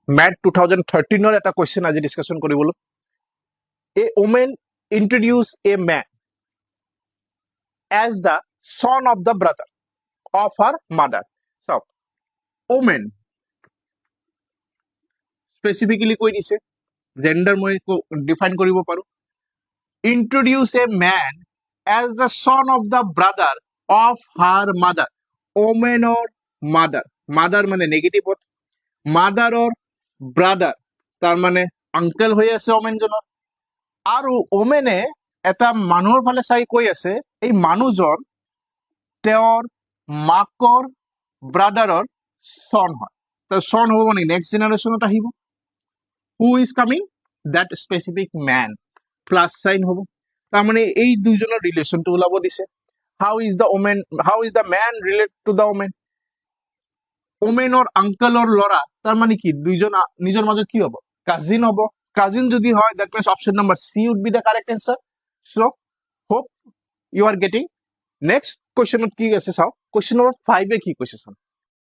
Mat 2013 এটা question আজি discussion কৰিবলৈ a woman introduce a man as the son of the brother of her mother. So women specifically কৈ দিছে gender মই define কৰিব পাৰো introduce a man as the son of the brother of her mother. woman or mother মানে negative mother or brother তাৰ মানে uncle হৈ আছে woman জনৰ আৰু woman এটা মানুহৰ ফালে চাই কৈ আছে এই মানুহজন তেওঁৰ মাকৰ ব্ৰাদাৰৰ son হয় তাৰ son হ'ব মানে নেক্সট জেনাৰেশনত আহিব who is coming that specific man plus sign হ'ব তাৰ মানে এই দুইজনৰ ৰিলেশনটো ওলাব দিছে how is the man relate to the woman woman or uncle or লৰা তাৰ মানে কি দুইজন নিজৰ মাজত কি হ'ব কাজিন হ'ব কাজিন যদি হয় that means option number C would be the correct answer so hope you are getting next question কি আছে চাও question number 5 এ কি কৈছে চাও